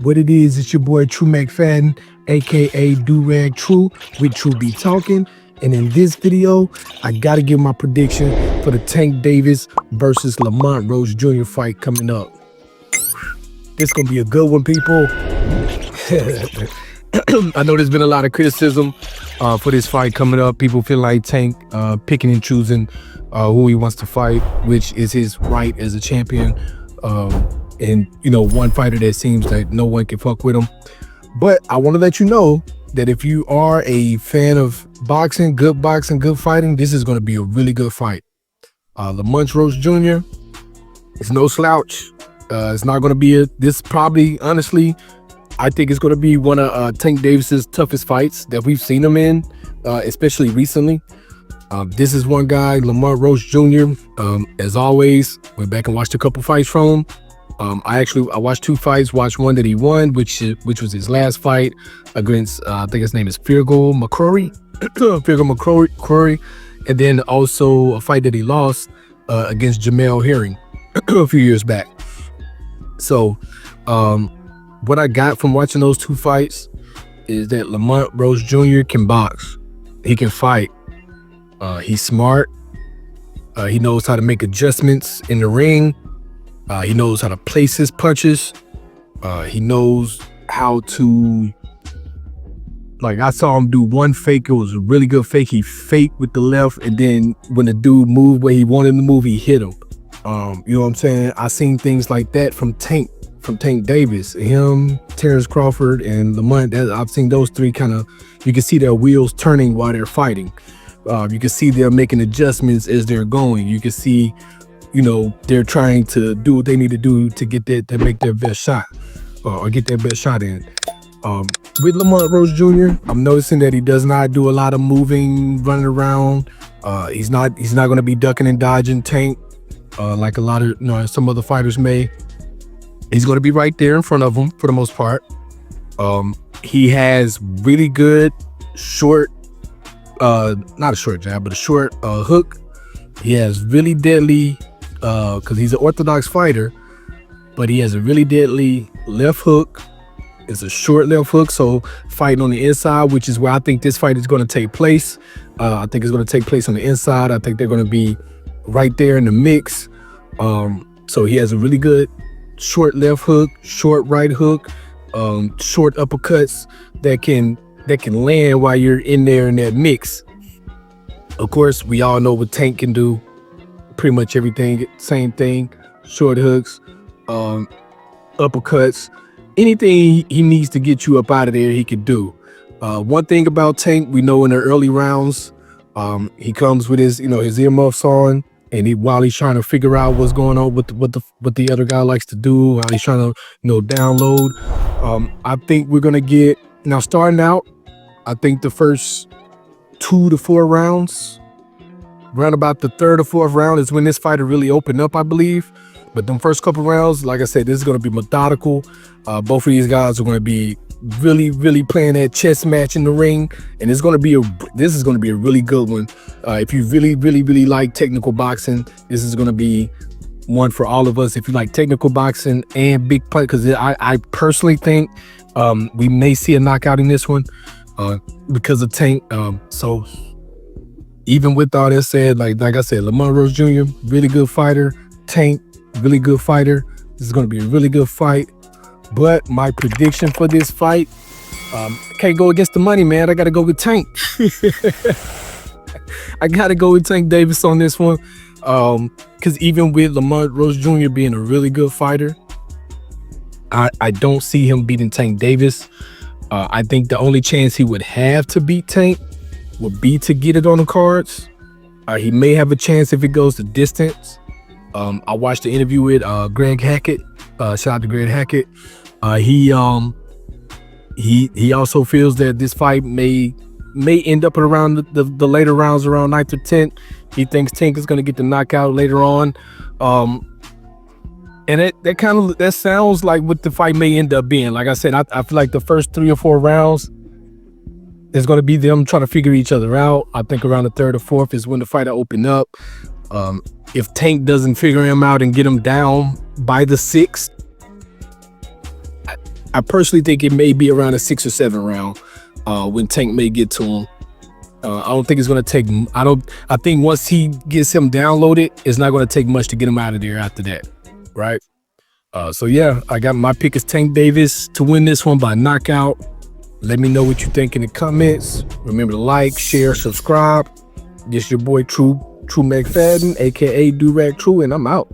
What it is, it's your boy True McFadden, aka Durag True, with True Be Talking. And in this video, I gotta give my prediction for the Tank Davis versus Lamont Roach Jr fight coming up. This gonna be a good one, people. I know there's been a lot of criticism for this fight coming up. People feel like Tank picking and choosing who he wants to fight, which is his right as a champion. And you know, one fighter that seems like no one can fuck with him. But I want to let you know that if you are a fan of boxing, good fighting, this is going to be a really good fight. Lamont Roach Jr. is no slouch. It's not going to be this probably, honestly, I think it's going to be one of Tank Davis's toughest fights that we've seen him in, especially recently. This is one guy, Lamont Roach Jr. As always, went back and watched a couple fights from him. I watched two fights. Watched one that he won, which was his last fight against I think his name is Gervonta McCrory, and then also a fight that he lost against Jamel Herring a few years back. So what I got from watching those two fights is that Lamont Roach Jr. can box. He can fight. He's smart. He knows how to make adjustments in the ring. He knows how to place his punches. He knows how to, like, I saw him do one fake. It was a really good fake. He faked with the left, and then when the dude moved where he wanted him to move, he hit him. You know what I'm saying? I seen things like that from Tank Davis, him, Terrence Crawford, and Lamont. I've seen those three kind of, you can see their wheels turning while they're fighting. You can see they're making adjustments as they're going. You can see, you know, they're trying to do what they need to do to get that, to make their best shot or get their best shot in. With Lamont Roach Jr., I'm noticing that he does not do a lot of moving, running around. He's not going to be ducking and dodging Tank like a lot of, you know, some other fighters may. He's going to be right there in front of him for the most part. He has really good short, not a short jab, but a short hook. He has really deadly, because he's an orthodox fighter, but he has a really deadly left hook. It's a short left hook, so fighting on the inside, which is where I think this fight is going to take place. I think it's going to take place on the inside. I think they're going to be right there in the mix. So he has a really good short left hook, short right hook, short uppercuts that can land while you're in there in that mix. Of course, we all know what Tank can do. Pretty much everything, same thing. Short hooks, uppercuts, anything he needs to get you up out of there, he can do. One thing about Tank, we know in the early rounds, he comes with his, you know, his earmuffs on, and while he's trying to figure out what's going on with what the other guy likes to do, while he's trying to, you know, download. I think we're gonna get, now starting out, I think the first 2 to 4 rounds, around about the 3rd or 4th round is when this fight will really open up, I believe. But them first couple rounds, like I said, this is going to be methodical. Both of these guys are going to be really playing that chess match in the ring, and this is going to be a really good one. If you really like technical boxing, this is going to be one for all of us. If you like technical boxing and big punch, because I personally think we may see a knockout in this one because of Tank. So even with all that said, like I said, Lamont Roach Jr., really good fighter. Tank, really good fighter. This is going to be a really good fight. But my prediction for this fight, can't go against the money, man. I got to go with Tank. I got to go with Tank Davis on this one. Because even with Lamont Roach Jr. being a really good fighter, I don't see him beating Tank Davis. I think the only chance he would have to beat Tank would be to get it on the cards. He may have a chance if it goes the distance. I watched the interview with Greg Hackett. Shout out to Greg Hackett. He also feels that this fight may end up around the later rounds, around 9th or 10th. He thinks Tank is going to get the knockout later on. And that sounds like what the fight may end up being. Like I said, I feel like the first 3 or 4 rounds is going to be them trying to figure each other out. I think around the 3rd or 4th is when the fight will open up. If Tank doesn't figure him out and get him down by the 6th, I personally think it may be around a 6 or 7 round when Tank may get to him. I don't think it's going to take, I think once he gets him downloaded, it's not going to take much to get him out of there after that, right? So yeah, I got my pick is Tank Davis to win this one by knockout. Let me know what you think in the comments. Remember to like, share, subscribe. This your boy True McFadden, aka Durag True, and I'm out.